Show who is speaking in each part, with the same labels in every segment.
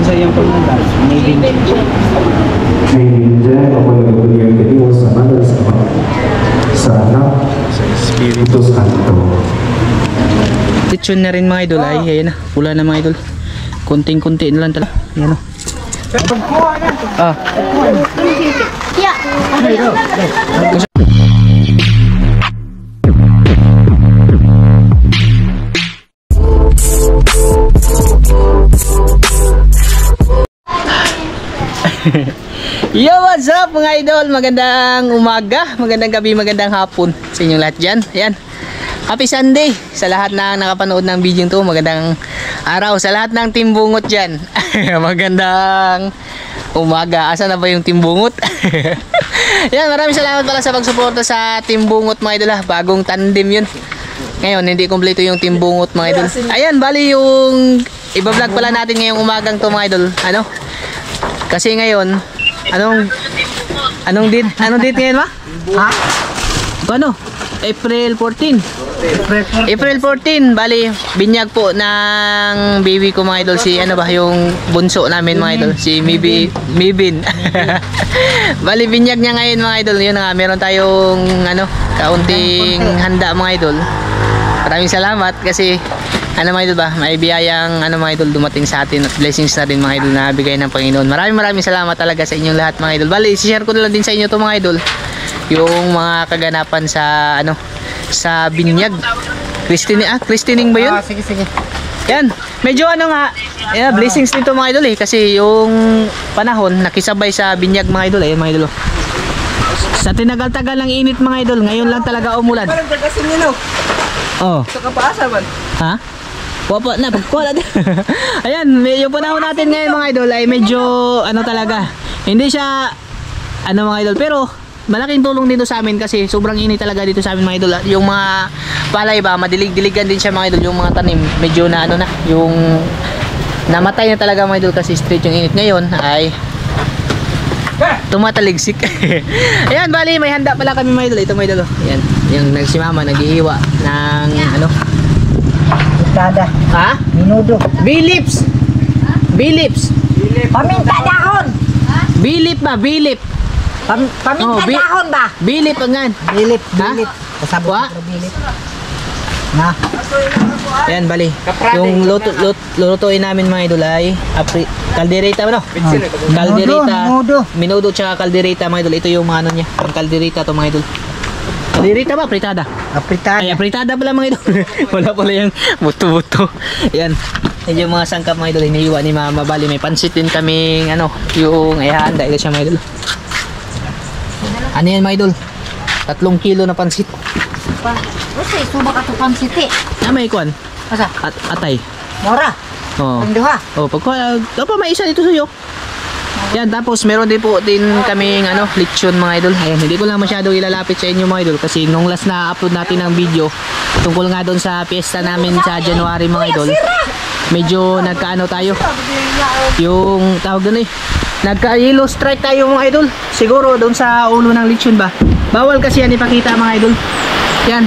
Speaker 1: sa iyong pagmamahal. Maybe.
Speaker 2: Kaibigan ako nagpapagyan kayo sa malas sa anak sa Espiritu Santo.
Speaker 3: Lechon na rin mga idol. Ay, ayan na. Pula na mga idol. Kunting-kunti na lang talaga. Ayan o. Ah. Yo, what's up mga idol? Magandang umaga, magandang gabi, magandang hapon sa inyong lahat dyan. Ayan. Happy Sunday sa lahat na nakapanood ng video to. Magandang araw sa lahat ng Team Bungot dyan. Magandang umaga. Asa na ba yung Team Bungot? Yan, maraming salamat pala sa pagsuporta sa Team Bungot mga idol. Bagong tandem yun. Ngayon, hindi kompleto yung Team Bungot mga idol. Ayan, bali yung iba-vlog pala natin ngayong umagang to mga idol. Ano? Kasi ngayon, anong date ngayon ba? Ha? Ano? April 14. April 14, bali binyag po ng baby ko mga idol, si ano ba yung bunso namin mga idol, si Mibin. Bali binyag niya ngayon mga idol. Yun nga, meron tayong kaunting handa mga idol. Maraming salamat kasi mga idol ba, may biyayang mga idol dumating sa atin at blessings na rin mga idol na bigay ng Panginoon. Maraming salamat talaga sa inyong lahat mga idol. Bali, i-share ko na lang din sa inyo to mga idol, yung mga kaganapan sa sa binyag. Christening ba yun?
Speaker 1: Sige.
Speaker 3: Yan, medyo blessings nito mga idol kasi yung panahon nakisabay sa binyag mga idol. Ayan mga idol. Sa tinagal-tagal ng init mga idol, ngayon lang talaga umulan.
Speaker 1: Parang gagasin nyo, no?
Speaker 3: Oh.
Speaker 1: Sa kapaasa man.
Speaker 3: Ha? Wapa na, pagkuha natin. Ayan, yung panahon natin ngayon mga idol ay medyo talaga. Hindi siya mga idol, pero malaking tulong dito sa amin kasi sobrang init talaga dito sa amin mga idol. Yung mga palay ba, madilig-diligan din siya mga idol. Yung mga tanim, medyo na yung namatay na talaga mga idol kasi straight yung init. Ngayon ay tumataligsik. Ayan, bali may handa pala kami mga idol. Ito mga idol. Ayan, yung nagsimama, naghihiwa ng
Speaker 1: Dada.
Speaker 3: Ha?
Speaker 1: Minudo.
Speaker 3: Bilips.
Speaker 1: Paminta dahon.
Speaker 3: Bilip ba? Bilip.
Speaker 1: Paminta dahon ba?
Speaker 3: Bilip angan.
Speaker 1: Bilip.
Speaker 3: Kasabwa?
Speaker 1: Bilip. Na.
Speaker 3: Ayan, bali. Yung lutuin namin mga idol ay kaldereta ba no? Kaldereta. Minudo tsaka kaldereta mga idol. Ito yung mga niya. Ang kaldereta to mga idol. Kaldereta ba? Apritada. Ay, apritada pala mga idol. Wala pala yung buto-buto. Ayan. Yan yung mga sangkap mga idol. Iniiwa ni mama. Bali, may pansit din kaming yung ayahanda. Ito siya mga idol. Ano yan mga idol? 3 kilo na pansit.
Speaker 1: Kasi suba ka to pansit
Speaker 3: May ikuan?
Speaker 1: Asa?
Speaker 3: Atay.
Speaker 1: Mora.
Speaker 3: Oo.
Speaker 1: Pagduha.
Speaker 3: Pagkuha. May isa dito sa'yo. Yan, tapos meron din po kaming lechon mga idol. Ayan, hindi ko lang masyado ilalapit sa inyo mga idol kasi nung last na upload natin ng video tungkol nga doon sa piyesta namin sa January mga idol, medyo tayo yung tawag doon nagka-yellow strike tayo mga idol, siguro doon sa ulo ng lechon ba. Bawal kasi yan ipakita mga idol. Yan,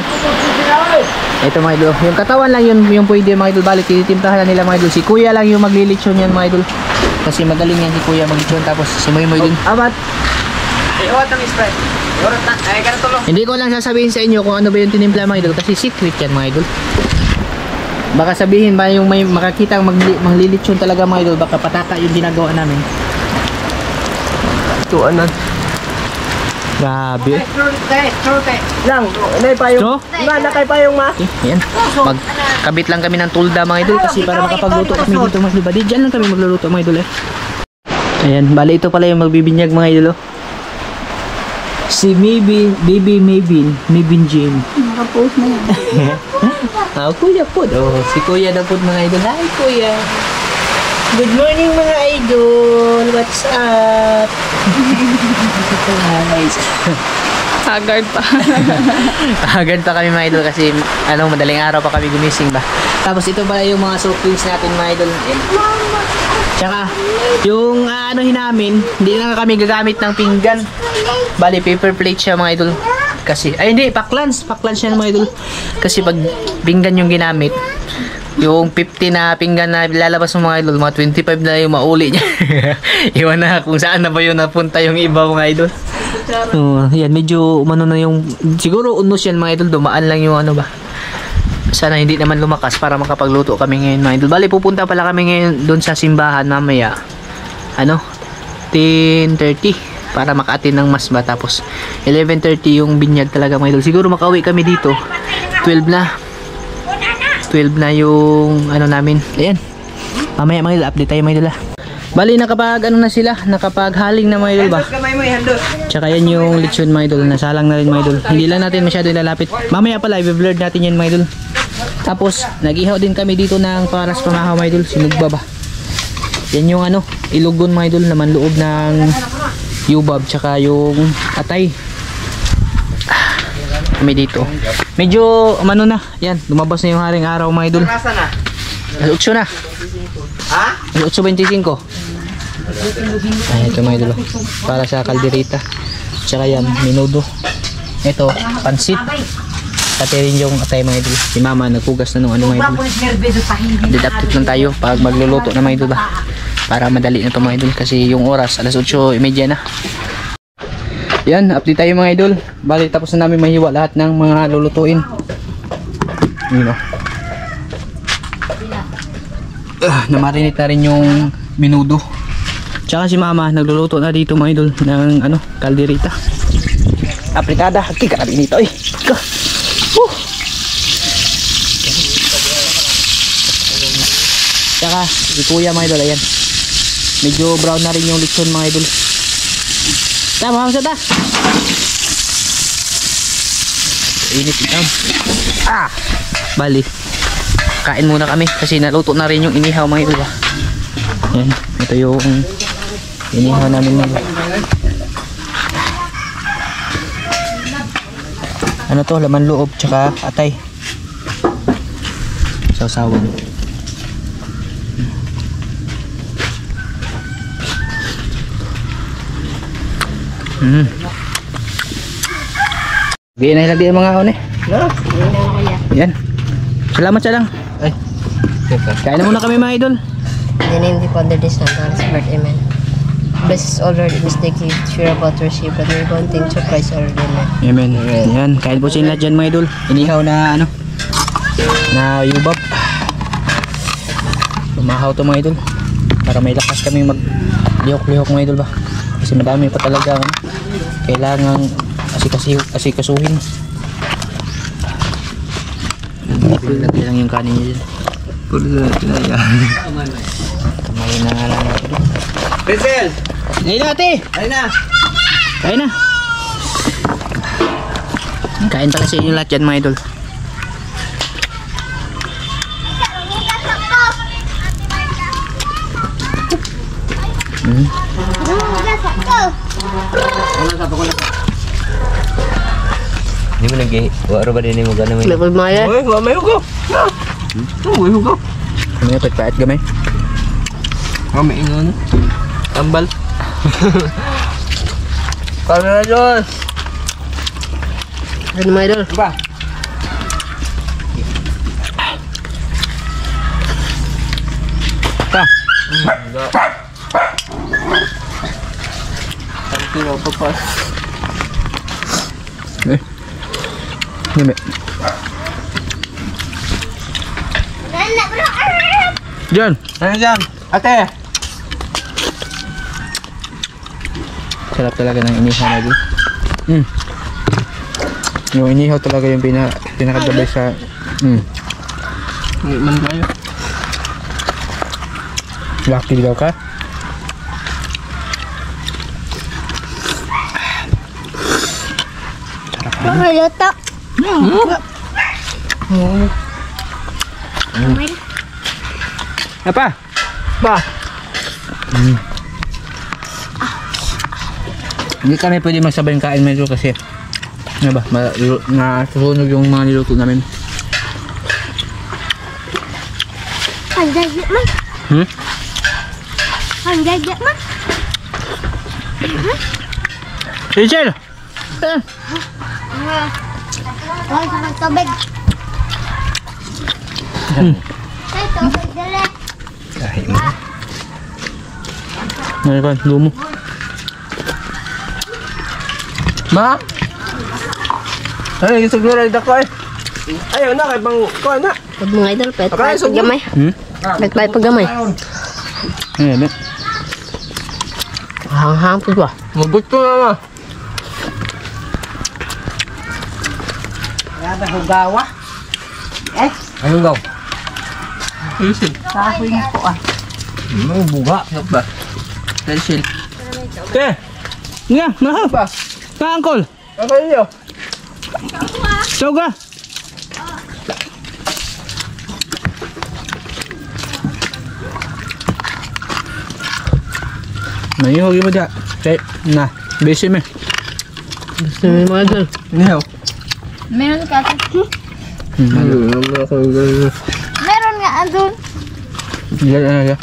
Speaker 3: ito mga idol, yung katawan lang yung pwede mga idol. Balik, tititimplahan nila mga idol. Si kuya lang yung maglilechon yan mga idol kasi magaling yan si kuya maglechon. Tapos si Moy din. Abat hindi ko lang sasabihin sa inyo kung ano ba yung tinimpla mga idol kasi secret yan mga idol. Baka sabihin ba yung may makakita maglilechon talaga mga idol, baka pataka yung ginagawa namin. Tuanan. Grabe.
Speaker 1: Lang, inay pa yung nakay pa yung ma.
Speaker 3: Ayan. Magkabit lang kami ng tulda mga idol kasi para makapagluto kami dito mas diba. Diyan lang kami magluluto mga idol Ayan, bali ito pala yung magbibinyag mga idol Si Mibin Jane.
Speaker 1: Nakapost na yan.
Speaker 3: Kuya po. Si Kuya na po mga idol. Hi Kuya. Good morning mga idol. What's up? Guys.
Speaker 4: Haggard pa.
Speaker 3: Haggard pa kami mga idol kasi madaling araw pa kami gumising ba. Tapos ito pala yung mga soft drinks natin mga idol. Tsaka yung namin, hindi na kami gagamit ng pinggan. Bali paper plate siya mga idol. Kasi hindi, paklans siya mga idol. Kasi pag pinggan yung ginamit, Yung 50 na pinggan na lalabas ng mga idol, mga 25 na yung mauli niya. Iwan na kung saan na ba yun napunta yung iba mga idol. Yan, medyo umano na yung, siguro unos yan mga idol, dumaan lang yung ano ba. Sana hindi naman lumakas para makapagluto kami ngayon mga idol. Bali, pupunta pala kami ngayon doon sa simbahan mamaya. 10:30 para makaatin ng masba. Tapos 11:30 yung binyag talaga mga idol. Siguro makauwi kami dito 12 na yung ano namin. Ayan. Mamaya mga idol, update tayo mga idol. Bali nakapag ano na sila, nakapaghaling na mga idol ba? Tsaka yan yung lechon mga idol, nasalang na rin mga idol. Hindi lang natin masyado ilalapit. Mamaya pala i-blur natin yan mga idol. Tapos nag-ihaw din kami dito ng paras pamahaw mga idol, sinugba ba. Yan yung ano, ilugon mga idol, naman loob ng yubab tsaka yung atay. Kami dito. Medyo umano na. Yan, lumabas na yung haring araw mga idol. Alas 8 na. Ha? Alas 8:25. Ay, ito mga idol. Para sa kalderita. Tsaka yan, menudo. Ito, pansit. Pati rin yung atay mga idol. Si mama nagpugas na nung ano mga idol. Didaptit lang tayo pag magluluto na mga idol ba. Para madali na ito mga idol. Kasi yung oras, alas 8:30 na. Yan, update tayo mga idol. Bali, tapos na namin mahiwa lahat ng mga lulutuin. Yun o. Namarinate na rin yung menudo. Tsaka si mama nagluluto na dito mga idol ng ano, kalderita. Apritada, kika kami nito eh. Tsaka si kuya mga idol, ayan. Medyo brown na rin yung lechon mga idol. Tama, hamsa ta. Init ito. Bali. Kain muna kami kasi naluto na rin yung inihaw mga idol. Yan, ito yung inihaw namin mga. Ano to, laman loob tsaka atay. Sausawan. Biyan na ilagay ang mga one. Yan. Salamat sa lang. Ay. Kain na muna kami mga idol.
Speaker 5: In the name of the Father, the Son, and the Spirit, Amen. Bless us all, Lord, in this day, sure about to receive, but we want things to Christ our Lord, Amen.
Speaker 3: Amen. Yan. Kain po sila dyan mga idol. Inihaw na ano, na yubab. Lumahaw to mga idol. Para may lakas kami mag lihok-lihok mga idol ba. Kasi madami pa talaga kailangang asikasuhin. Lagay lang yung kanin niya dyan. Puro na pinaya. Kamay na nga lang natin.
Speaker 1: Pencil!
Speaker 3: Ngayon natin!
Speaker 1: Ayun na!
Speaker 3: Kain na! Kain pa kasi yung lahat yan mga idol.
Speaker 6: Hindi mo lagi, waro ba din mo gano'n?
Speaker 5: Level Maya.
Speaker 1: Uy, may hugaw! Uy, hugaw!
Speaker 3: Ano yung pagpait gamay?
Speaker 1: May ingon. Tambal. Kamera Diyos!
Speaker 5: Ano mga idol?
Speaker 1: Ba?
Speaker 3: Ta!
Speaker 1: Tiro pa pa.
Speaker 3: Gami. Diyan!
Speaker 1: Ano dyan? Ate!
Speaker 3: Sarap talaga ng inihaw na dito. Yung inihaw talaga yung pinakagabay sa
Speaker 1: Hindi man kayo.
Speaker 3: lucky daw ka.
Speaker 5: Malata.
Speaker 3: Apa?
Speaker 1: Ba?
Speaker 3: Hindi kami pwede magsabay kain medyo kasi ano ba, nasusunog yung mga niluto namin.
Speaker 5: Ang gagawin man. Ang gagawin man.
Speaker 3: Rachel!
Speaker 5: Huwag sa tubig.
Speaker 3: Ngayon ka, lumo.
Speaker 1: Ma? Ay, siguro rin ako eh. Ayaw na, kay bang ko na.
Speaker 5: Pag mga idol, pet
Speaker 1: Okay,
Speaker 5: pag gamay. Pet pag gamay.
Speaker 3: Ayan, eh.
Speaker 5: Hang-hang po ba?
Speaker 1: Mabot ko na ma.
Speaker 7: Kaya ba hugawa? Eh,
Speaker 1: Anong gaw?
Speaker 7: kahoy na po ah.
Speaker 1: Anong buga? Ano ba?
Speaker 3: Pencil.
Speaker 1: Eh,
Speaker 3: Nga, mahal.
Speaker 1: ba?
Speaker 3: Ka, uncle.
Speaker 1: Ako iyo.
Speaker 3: Soga. Naihugi mo dyan. Okay, na. Busy me.
Speaker 5: Gusto mo mga idol?
Speaker 1: Niyo.
Speaker 4: Meron ka.
Speaker 1: Ano
Speaker 4: Meron nga andun.
Speaker 3: Yan.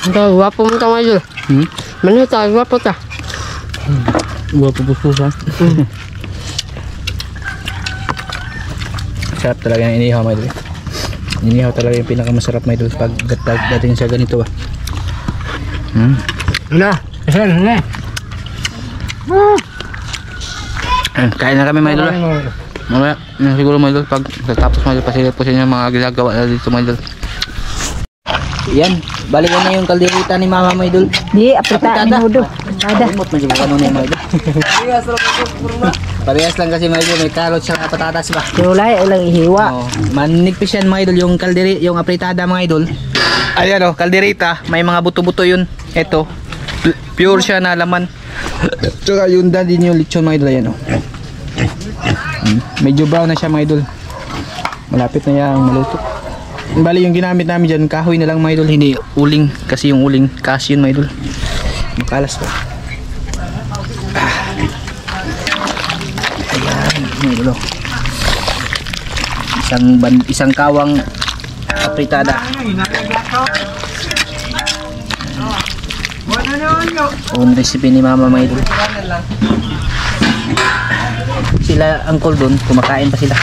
Speaker 5: Ito, gwapo mo ka mga idol. Manito, gwapo ta.
Speaker 3: Gua pupususan. Sarap talaga ng inihaw, my idol. Inihaw talaga yung pinakamasarap, my idol, pag dating sa ganito ba.
Speaker 1: na. Ayan, na.
Speaker 3: Kain na kami, my idol. Mamaya, siguro, my idol, pag tapos, my idol, pasilip ko sa inyo mga ginagawa na dito, my idol. Yan, balik na yung kalderita ni mama, my idol.
Speaker 7: Di, aprita ni Hudo. Ada.
Speaker 3: Lumot mo dyan ano na yung my idol. Parehas lang kasi, my idol, may carrots siya patatas ba.
Speaker 7: Tulay, ulang ihiwa.
Speaker 3: Oh, manigpis yan, mga idol, yung kalderi, yung apritada, mga idol. Ayan, oh, kalderita, may mga buto-buto yun. Ito, pure siya na laman. Tsaka yun din yung lechon, mga idol, ayan, oh. Medyo brown na siya, mga idol. Malapit na yung maluto. Bali, yung ginamit namin dyan, kahoy na lang, mga idol, hindi uling. Kasi yung uling, kasi yun, mga idol. Makalas pa. Ayan, mga idol, oh. Isang kawang apritada. Own recipe ni mama, mga idol. Sila uncle doon, kumakain pa sila.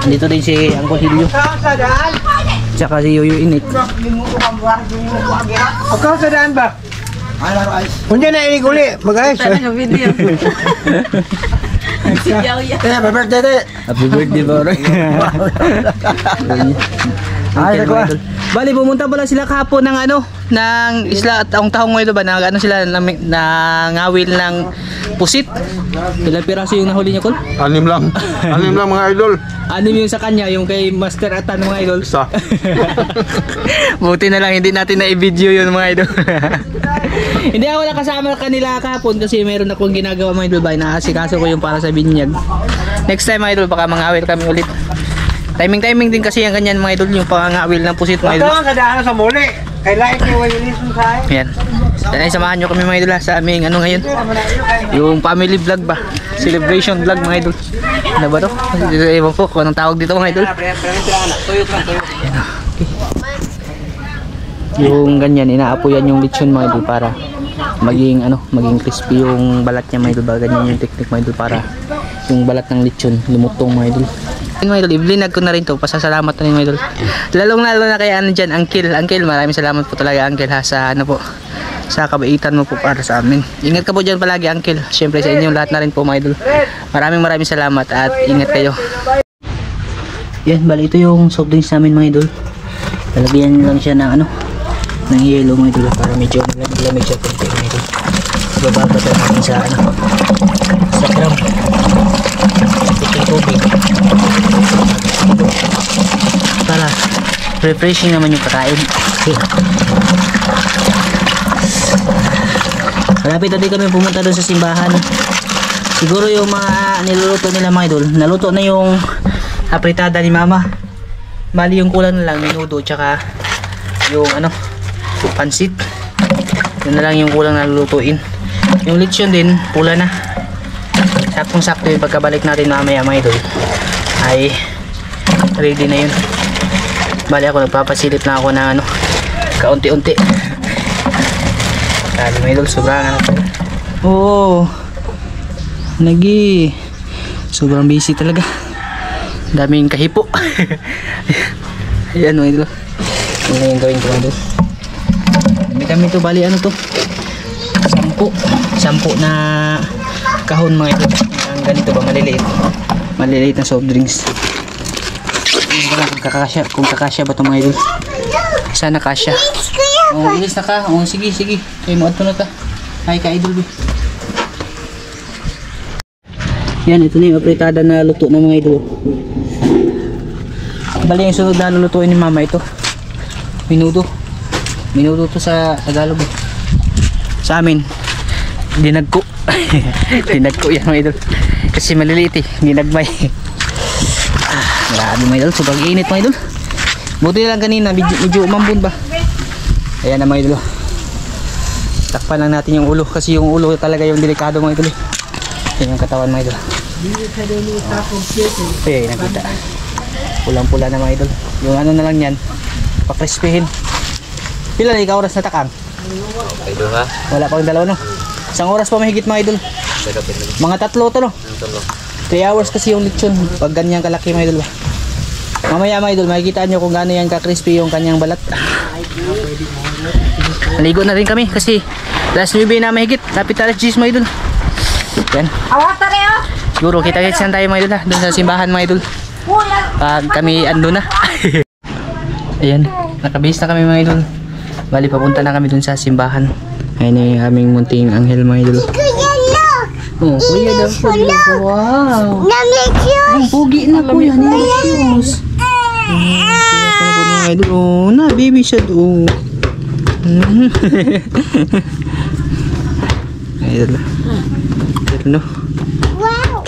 Speaker 3: Andito din si Uncle Hilyo. Tsaka si Yoyo Init.
Speaker 1: Ikaw sa daan ba? Kung dyan na iliguli, mag-ayos.
Speaker 4: Video.
Speaker 1: Kaya, birthday tayo.
Speaker 3: Happy birthday, Boroy.
Speaker 1: Ay,
Speaker 3: Uncle, mga idol. Bali, pumunta pala sila kahapon ng ano, ng isla at tahong mo ito ba, na ano sila, ngawil ng pusit. Ilang piraso yung nahuli niya, Col?
Speaker 8: 6 lang. 6 lang mga idol.
Speaker 3: Anim yung sa kanya, yung kay Master Atan, mga idol.
Speaker 8: Isa.
Speaker 3: Buti na lang, hindi natin na-i-video yun, mga idol. Hindi ako nakasama kanila kahapon kasi meron akong ginagawa, mga idol, ba? Inaasikaso ko yung para sa binyag. Next time, mga idol, baka mangawil kami ulit. Timing din kasi yung ganyan, mga idol, yung pangangawil ng pusit, mga idol.
Speaker 1: Ito ang kadaan sa muli. Kailangan ko yung listen sa akin.
Speaker 3: Yan. Then samahan nyo kami, mga idol, ha, sa aming ano ngayon. Yung family vlog ba? Celebration vlog, mga idol. Ano ba to? Ewan ko kung anong tawag dito, mga idol. Ayan, okay. Yung ganyan, inaapoyan yung lechon, mga idol, para maging ano, maging crispy yung balat niya, mga idol. Ba, ganyan yung technique, mga idol, para yung balat ng lechon lumutong, mga idol. Yun, mga idol, iblinag ko na rin to. Pasasalamat na rin, mga idol. Lalong lalo na kay ano dyan, Uncle, maraming salamat po talaga, Uncle, ha, sa ano po, sa kabaitan mo po para sa amin. Ingat ka po dyan palagi, Uncle. Siyempre sa inyong lahat na rin po, mga idol. Maraming salamat at ingat kayo. Yan, bali ito yung soft drinks namin, mga idol. Lalagyan lang siya ng ano, ng yelo, mga idol, para medyo malamig siya konti, mga idol. Bababatan namin sa ano, sa gram. Itong tubig. Para refreshing naman yung kakain. Okay. Malapit na din kami pumunta doon sa simbahan. Siguro yung mga niluluto nila, mga idol, naluto na yung apritada ni mama. Bali yung kulang na lang, menudo, tsaka yung ano, pansit. Yun na lang yung kulang na lulutuin. Yung lechon din, pula na. Saktong sakto yung pagkabalik natin mamaya, mga idol, ay ready na yun. Bali ako nagpapasilip na ako ng ano, kaunti-unti. Sabi mga idol, sobrang ano po. Oo. Lagi. Sobrang busy talaga. Daming kahipo. Ayan mga idol. Ano na yung gawin ko mga idol. Kami to, bali ano to? 10 na kahon mga idol. Ang ganito ba, maliliit. Maliliit na soft drinks. Kung kakasya ba ito mga idol? Sana kasya. Oh, ilis na ka. Oh, sige. Kayo mo ato na ka. Ay ka idol. Yan, ito na yung apritada na luto ng mga idol. Bali yung sunod na lulutuin ni mama ito. Minuto to sa Tagalog. Sa amin, dinagko. Dinagko yan mga idol. Kasi maliliit eh, dinagmay. Grabe mga idol, sobrang init mga idol. Buti lang kanina, medyo umambon ba. Ayan na mga idol. Takpan lang natin yung ulo kasi yung ulo talaga yung delikado mga idol. Yan yung katawan mga idol. Ayan, nakita. Pulang-pula na mga idol. Yung ano na lang yan, pakrispihin. Pila na ikaw oras na takang?
Speaker 6: Idol ha?
Speaker 3: Wala pang dalawa no? Isang oras pa mahigit mga idol. Mga 3 to no? 3 hours kasi yung lechon. Pag ganyan kalaki mga idol ba? Mamaya mga idol, makikita nyo kung gaano yan ka-crispy yung kanyang balat. Naligo na rin kami kasi last 9 na mahigit. Lapit alas 10 mga idol. Yan. Siguro kita-kits lang tayo mga idol ha. Doon sa simbahan mga idol. Pag kami ando na. Ayan, nakabase na kami mga idol. Bali papunta na kami dun sa simbahan. Ayun yung aming munting anghel mga idol. Oh, kuya daw po. Wow. Ang pugi na kuya. Nilicious. Oh, na baby siya do. Idol. Idol no. Wow.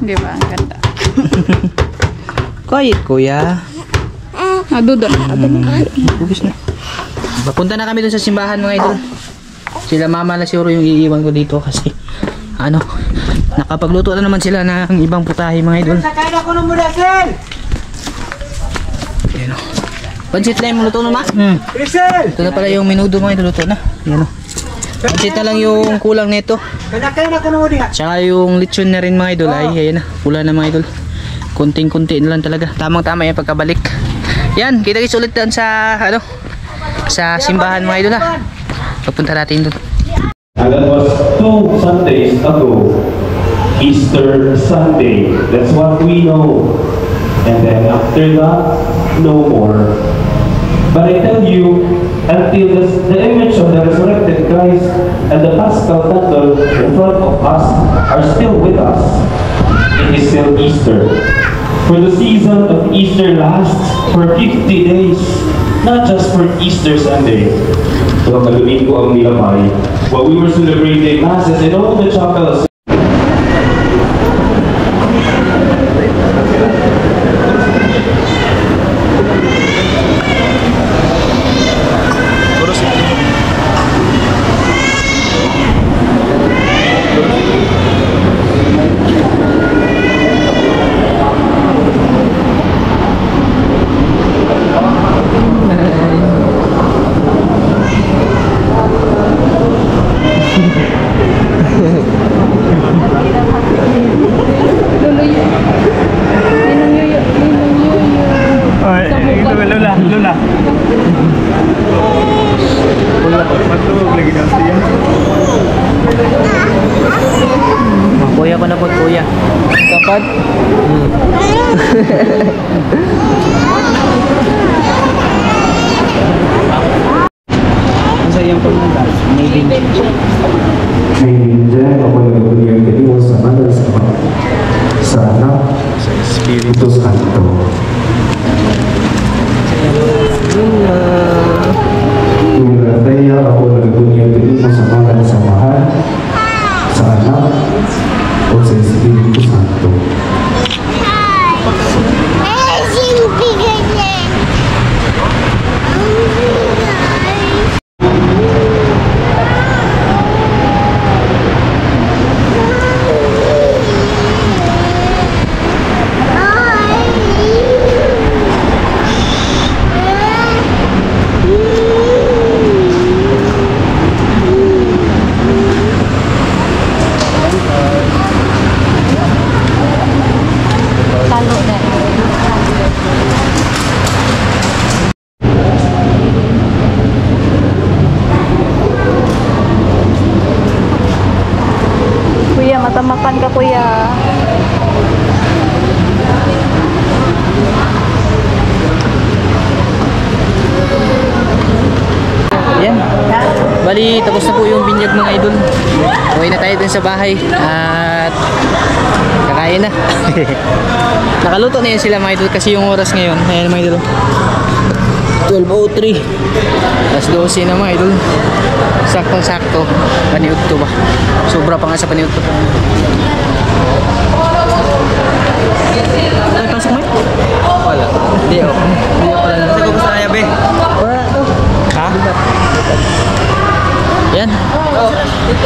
Speaker 4: Di ba? Ang ganda.
Speaker 3: Quiet kuya.
Speaker 4: Doon.
Speaker 3: Bugis na. Papunta na kami dun sa simbahan mga idol. Sila mama na siguro yung iiwan ko dito kasi ano, nakapagluto na naman sila ng ibang putahe mga idol.
Speaker 1: Sakay na ko ng mudasel!
Speaker 3: Ayan o. Pansit na yung luto na ma?
Speaker 1: Rizal!
Speaker 3: Ito na pala yung minudo mga idol, luto na. Ayan o. Pansit na lang yung kulang nito.
Speaker 1: Sakay na ko ng mudasel!
Speaker 3: Tsaka yung lechon na rin mga idol ay ayan na. Kulang na mga idol. Kunting-kunti na lang talaga. Tamang-tama yung pagkabalik. Yan, kita-kits ulit doon sa ano, sa simbahan mga idol ha. Pagpunta natin doon.
Speaker 2: And that was 2 Sundays ago, Easter Sunday. That's what we know. And then after that, no more. But I tell you, until the image of the resurrected Christ and the Paschal candle in front of us are still with us, it is still Easter. For the season of Easter lasts for 50 days, not just for Easter Sunday. So, kaluin ko ang nilabay. While we were celebrating masses in all the chapels,
Speaker 3: Kuya ko na po, kuya. Kapag? Ang sayang pagmandal. Maybe.
Speaker 2: Kaibigan ako nagpunyag kaniwa sa manan sa Ama, sa Anak, sa Espiritu Santo. Kaya ako nagpunyag kaniwa sa manan sa Mahal, sa Anak, o sa Espiritu Santo.
Speaker 4: Tama-tamakan ka, kuya.
Speaker 3: Yan. Bali, tapos na po yung binyag mga idol. Uwi na tayo dun sa bahay. At kakain na. Nakaluto na yan sila mga idol kasi yung oras ngayon. Ayan mga idol. 12:03. Alas 12 na mga idol. Saktong-sakto. Paniud to ba? Sobra pa nga sa paniud to. Ay, pasok mo eh? Wala. Hindi ako. Hindi ako lang. Saan ko gusto na yabe? Wala to. Ha? Yan.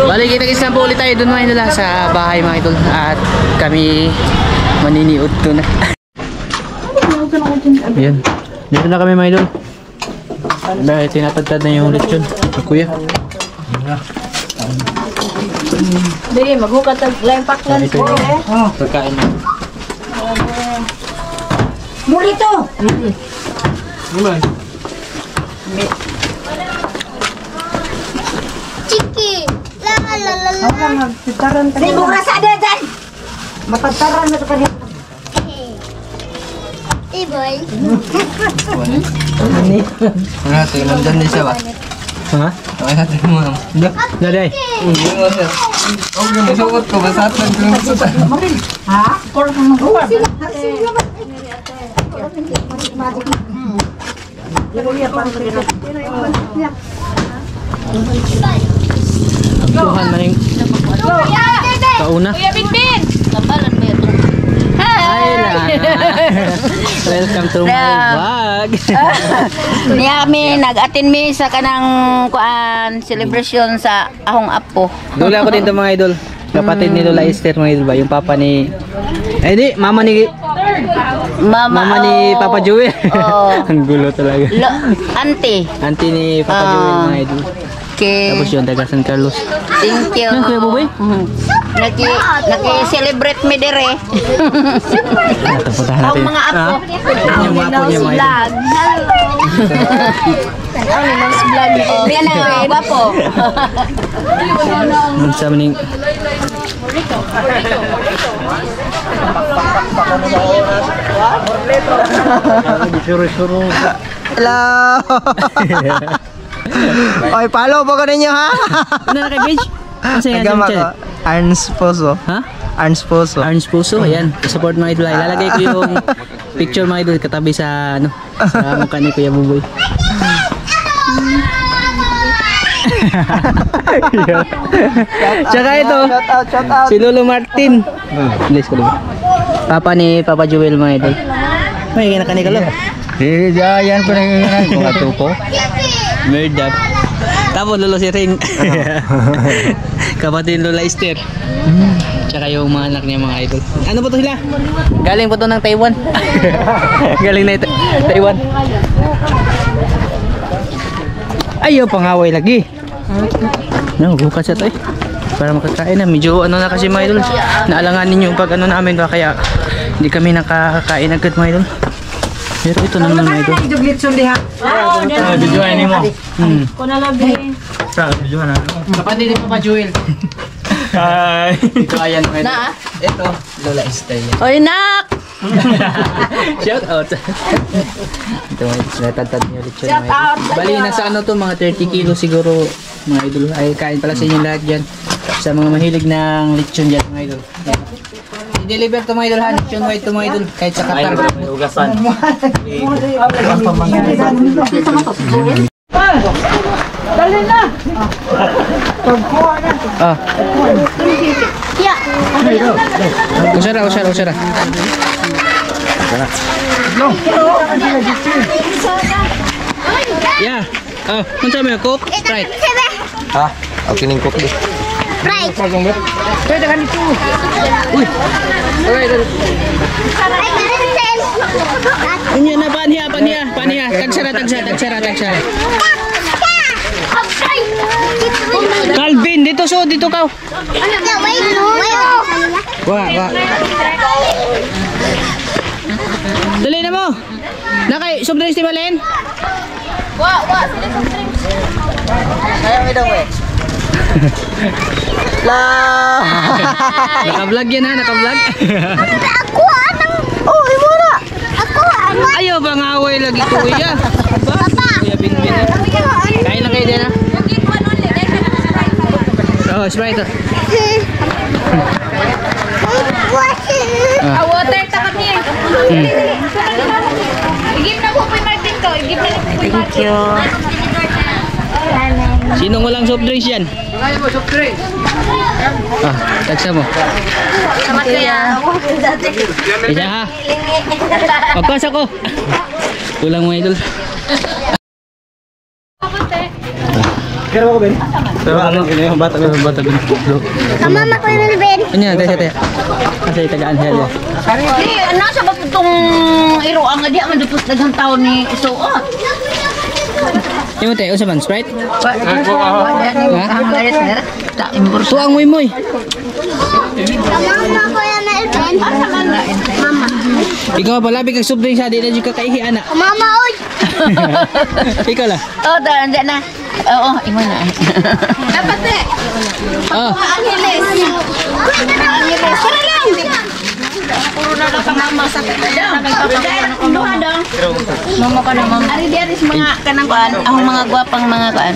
Speaker 3: Bali, kita-kits na po ulit tayo dun mga idol sa bahay mga idol. At kami maniniud to na. Yan. Dito na kami mga idol. Dahil tinatagtad na yung lechon. Kuya.
Speaker 5: Hindi, maghukat ang lempak lang.
Speaker 3: Pagkain mo.
Speaker 7: Muli to.
Speaker 9: Chiki. La la la la.
Speaker 7: Hindi mo rasa ada dyan. Matataran na ito pa rin.
Speaker 9: Iboy.
Speaker 6: Wala, tingnan dyan din siya ba?
Speaker 3: Ha?
Speaker 6: Okay natin mo.
Speaker 3: Dali ay.
Speaker 6: Hindi mo siya. Okay, masukot ko. Masat lang ko yung masutan.
Speaker 7: Ha? Puro kang maghukat.
Speaker 3: Tuhan maning kauna.
Speaker 4: Kuya Binbin!
Speaker 5: Tambalan mo ito.
Speaker 3: Hi Welcome to my vlog.
Speaker 7: Niya kami, nag-attend mi sa kanang kuan celebration sa ahong apo.
Speaker 3: Dula ko dito mga idol. Kapatid ni Lola Esther mga idol ba? Yung papa ni... Eh di, mama ni
Speaker 7: Mama
Speaker 3: ni Papa Joel.
Speaker 7: Oh.
Speaker 3: Ang gulo talaga.
Speaker 7: Auntie.
Speaker 3: Auntie ni Papa Joel mga idol.
Speaker 7: Okay.
Speaker 3: Tapos yun, taga San Carlos.
Speaker 7: Thank you.
Speaker 3: Yan, Kuya Buboy?
Speaker 7: Naki-celebrate mi dire.
Speaker 3: Tapuntahan natin.
Speaker 7: Ang mga apo.
Speaker 3: Yung mga apo niya mga idol.
Speaker 7: Yan na, guwapo.
Speaker 3: Nung sa maning...
Speaker 1: Hello! Oy, follow po ko ninyo ha?
Speaker 3: Ano na kay-page? Ano sa
Speaker 1: Nagama ko. Arns Poso.
Speaker 3: Ha?
Speaker 1: Arns Poso.
Speaker 3: Arns Puso, ayan. Support mga idol. Ilalagay ko yung picture mga idol katabi sa ano, sa mukha ni Kuya Buboy. Tsaka ito,
Speaker 1: Shout out.
Speaker 3: si Lolo Martin. Bless ko lang. Papa ni Papa Joel mga idol. May kinakani ka lang.
Speaker 6: Yan ko na yung mga tuko.
Speaker 3: Merdap. Tapos Lolo si Ring. Kapatid Lola Esther. Tsaka yung mga anak niya mga idol. Ano ba to sila? Galing po to ng Taiwan. Galing na Taiwan. Ayaw pangaway lagi. No, bukas sa to eh. Para makakain na. Medyo ano na kasi mga idol. Naalanganin yung pag ano namin ba kaya hindi kami nakakain agad mga idol. Pero ito naman mga idol.
Speaker 6: Videoan mo.
Speaker 3: Kapatid ni Papa Joel.
Speaker 6: Hi.
Speaker 3: Ito ayan mga idol. Ito, Lola Esther yan.
Speaker 7: Oy, nak!
Speaker 3: Shout out. Ito mga natagtad niyo ulit siya mga idol. Bali, nasa ano to, mga 30 kilo siguro mga idol. Ay, kain pala sa inyo lahat dyan. Sa mga mahilig ng lechon dyan mga idol. Yan. I-deliver to mga idol ha, lechon white to mga idol. Kahit sa Qatar.
Speaker 6: May ugasan.
Speaker 3: Ah. Usara. Yeah. Oh, kung saan mo yung cook? Right.
Speaker 6: Ha? Okay ning cook di.
Speaker 9: Right.
Speaker 3: Uy. Okay. Unya na paniya. Tagsara. Calvin, dito ka.
Speaker 9: Wait.
Speaker 3: Wa. Dali na mo. Nakay, soft drinks di Malen?
Speaker 5: Sila sa drinks.
Speaker 1: Kaya may daw eh.
Speaker 3: La. Naka-vlog yan ha, naka-vlog.
Speaker 9: Ako anang. Oh, imo na. Ako anang.
Speaker 3: Ayaw bang away lagi kuya?
Speaker 9: Papa.
Speaker 3: Kuya Bingbin. Kain lang kayo din ha. Oh, Sprite.
Speaker 4: Water ta kami. Igip na po kay Martin to. Igip na po kay Martin.
Speaker 7: Thank you.
Speaker 3: Sinong walang soft drinks yan? Ah, tagsa mo.
Speaker 7: Salamat kuya.
Speaker 3: Isa ha. Pagpasok ko. Kulang mo idol.
Speaker 1: Kaya ako, Ben? Pero ano, yung bata, Ben.
Speaker 9: Mama ko yung Ben.
Speaker 3: Ano yan, tayo. Kasi tagaan siya dyan.
Speaker 7: Nasa ba itong iroang nga di ang dupos daghang taon ni Isuot?
Speaker 3: Yung tayo, sa man, Sprite?
Speaker 7: Tak imbur.
Speaker 3: Tuang moy.
Speaker 9: Mama ko yung Ben. Mama.
Speaker 3: Ikaw pala, bigag soft drinks ha, di na dyan kakaihi, anak.
Speaker 9: Mama, oy.
Speaker 3: Ikaw lang.
Speaker 7: Oh, dahil na. Oo, imo na.
Speaker 4: Dapat eh.
Speaker 3: Oh.
Speaker 4: Angeles. Angeles. Para lang. Puro na lang ka mama sa
Speaker 7: Duha dong. Mama ko na mama.
Speaker 4: Ari diaris mga kanang
Speaker 7: Kuan, ang mga gwapang mga kuan.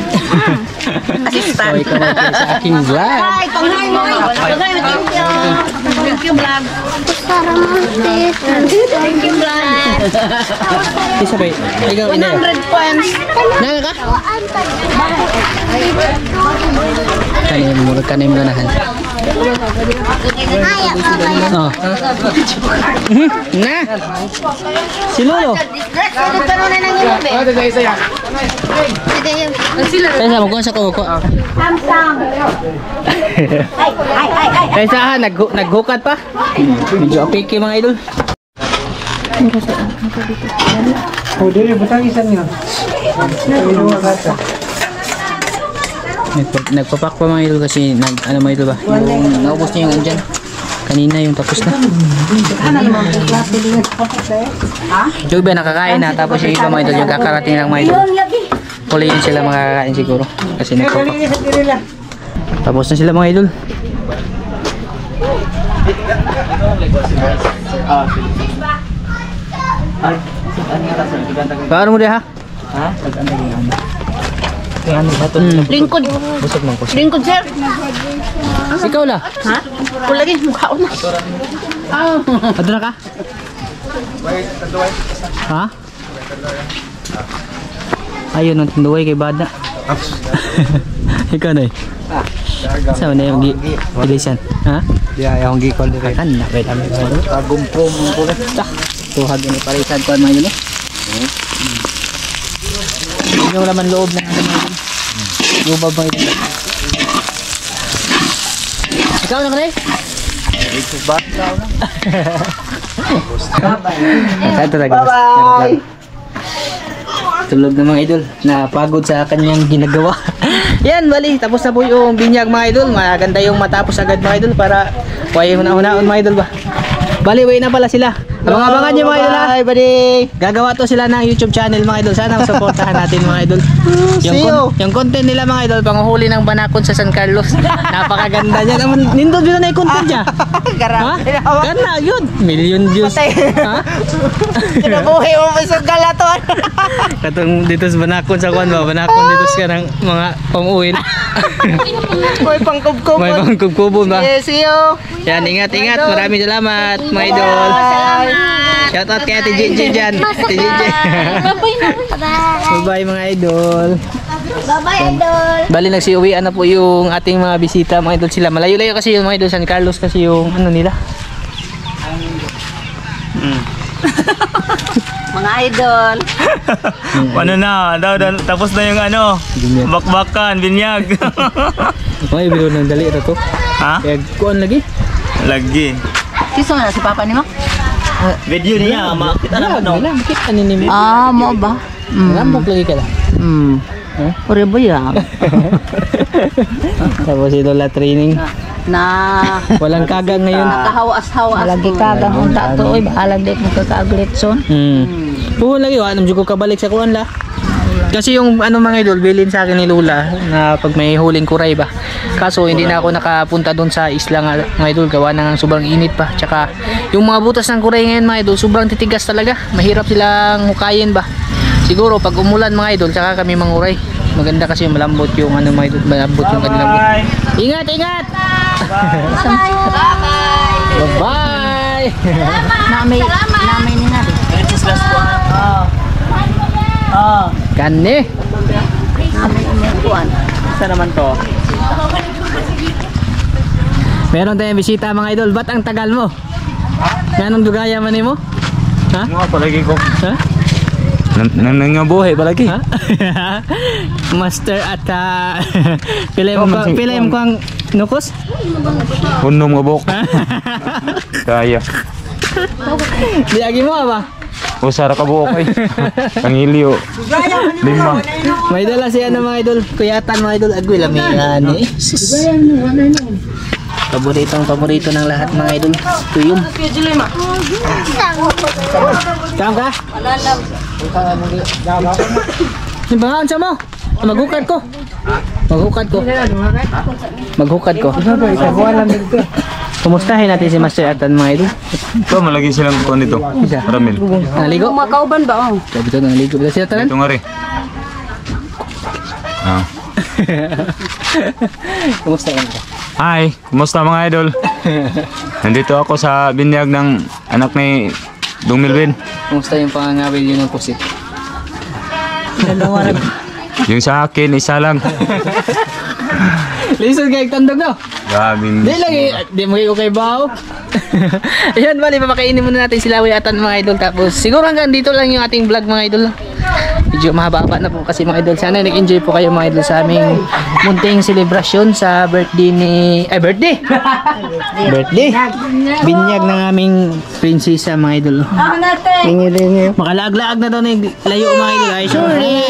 Speaker 7: Assistant.
Speaker 3: So, ikaw ay sa aking vlog.
Speaker 4: Ay, panghay mo. Panghay mo. Thank you vlog. Thank you vlog.
Speaker 3: Isa ba? Ikaw, ina.
Speaker 4: 100 points.
Speaker 3: Nanga ka? Kanin mo ganahan. Oh. Na. Si Lolo. Kaysa mo sa ko. Kaysa ha naghukat pa. Medyo apiki mga idol.
Speaker 1: Oh, dili butang isan niyo.
Speaker 3: Nagpapak pa mga idol kasi ano mga idol ba? Yung naubos niya yung andyan. Kanina yung tapos na. Yung iba nakakain na tapos yung iba mga idol yung kakarating lang mga idol. Huli yun sila makakain siguro kasi nagpapak. Tapos na sila mga idol. Paano mo dia ha? Ha?
Speaker 7: Lingkod. Lingkod sir.
Speaker 3: Ikaw la?
Speaker 7: Ha? Kulagi mukha ko na.
Speaker 3: Ato na ka? Ha? Ayun ang tinduay kay Bada. Ikaw na eh. Saan na yung ilisan? Ha?
Speaker 1: Yeah, yung gikol dire.
Speaker 3: Kan na pwede kami sa ito.
Speaker 1: Tagumprom mo ko na.
Speaker 3: Tuhag yun eh. Parisan ko mga yun eh. Yung laman loob na naman yun. Lubab bang ito. Ikaw na ka na eh? Ito talaga. Bye-bye! Tulog ng mga idol. Napagod sa kanyang ginagawa. Yan, bali. Tapos na po yung binyag mga idol. Maganda yung matapos agad mga idol para huwag una-unaon mga idol ba. Bali, way na pala sila. Abangan nyo mga idol ha. Bye, buddy. Gagawa to sila ng YouTube channel mga idol. Sana supportahan natin mga idol. Yung content nila mga idol, panguhuli ng banakon sa San Carlos. Napakaganda niya. Nindot yun na yung content niya.
Speaker 7: Grabe.
Speaker 3: Ganda yun. Million views. Ha?
Speaker 7: Kinabuhi mo pa sa galaton.
Speaker 3: Katong dito sa banakon sa kwan ba? Banakon dito sa ng mga pang-uwin.
Speaker 7: May pangkubkubon.
Speaker 3: May pangkubkubon ba?
Speaker 7: Yes, you.
Speaker 3: Yan, ingat-ingat. Maraming salamat mga idol. Shout out kay Ate Gigi dyan. Ate Gigi. Bye-bye mga idol.
Speaker 9: Bye-bye, idol.
Speaker 3: Bali nagsiuwian na po yung ating mga bisita mga idol sila. Malayo-layo kasi yung mga idol San Carlos kasi yung ano nila.
Speaker 7: Mga idol.
Speaker 10: Ano na, tapos na yung ano, bakbakan, binyag.
Speaker 3: May bilo ng dali ito to.
Speaker 10: Ha?
Speaker 3: Kaya kuan lagi?
Speaker 10: Lagi.
Speaker 7: Kiso na si papa ni mo?
Speaker 10: Video niya, makita naman no.
Speaker 3: Kita ni mo.
Speaker 7: Mo ba?
Speaker 3: Rambok lagi ka lang.
Speaker 7: Pure ba yan?
Speaker 3: Tapos ito la training.
Speaker 7: Na
Speaker 3: Walang kagang ngayon.
Speaker 7: nakahawas-hawas. Lagi kagang unta to. Oy, bahalag di mo kakaaglit son.
Speaker 3: Puhon lagi wa. Anong ko kabalik sa kuan la. Kasi yung ano mga idol, bilin sa akin ni Lula na pag may huling kuray ba. Kaso hindi na ako nakapunta doon sa isla nga, mga idol, gawa na ng sobrang init pa. Tsaka yung mga butas ng kuray ngayon mga idol, sobrang titigas talaga. Mahirap silang hukayin ba. Siguro pag umulan mga idol, tsaka kami manguray. Maganda kasi malambot yung ano mga idol, malambot yung kanilang butas. Ingat, ingat! Bye-bye!
Speaker 7: Namay ni nga.
Speaker 3: Kani.
Speaker 10: Saan naman to?
Speaker 3: Meron tayong bisita mga idol. Ba't ang tagal mo? Ganong dugaya man mo? Ha?
Speaker 10: Mga palagi ko.
Speaker 3: Ha?
Speaker 10: Nangangabuhay palagi.
Speaker 3: Ha? Master at pilay mo ko ang nukos?
Speaker 10: Hunom nga buhok. Kaya.
Speaker 3: Diagi mo ba?
Speaker 10: Usara ka buhok eh. Pangilyo. Lima.
Speaker 3: May dala siya ng mga idol. Kuyatan mga idol. Agoy lamihan eh. Paborito ng lahat mga idol. Tuyong. Kaam ka? Yung bangaan siya mo. Maghukad ko. Maghukad ko. Kumustahin natin si Master Atan mga idol.
Speaker 10: Ito, malagi silang kuhan dito. Ramil.
Speaker 3: Naligo?
Speaker 7: Makauban ba oh?
Speaker 3: Sabi ito naligo. Bila sila tanan?
Speaker 10: Ito nga rin.
Speaker 3: Kumusta ka?
Speaker 10: Hi, kumusta mga idol? Nandito ako sa binyag ng anak ni Dong Milvin.
Speaker 3: Kumusta yung pangangawil yun ng pusit?
Speaker 7: Dalawa na.
Speaker 10: Yung sa akin, isa lang.
Speaker 3: Lisod kayo tandog no?
Speaker 10: Grabing.
Speaker 3: Di lang di mo kayo kay Bao. Ayan, bali, papakainin muna natin sila Atan mga idol. Tapos siguro hanggang dito lang yung ating vlog mga idol. Medyo mahaba na po kasi mga idol. Sana nag-enjoy po kayo mga idol sa aming munting celebration sa birthday ni... birthday! Binyag ng aming prinsesa mga idol. Makalaag-laag na daw na yung layo mga idol. Ay, sorry!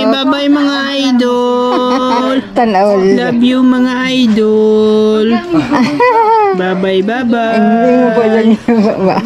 Speaker 3: Bye-bye mga idol! Love you mga idol! Bye-bye, bye-bye! Hindi mo pa lang yung baba.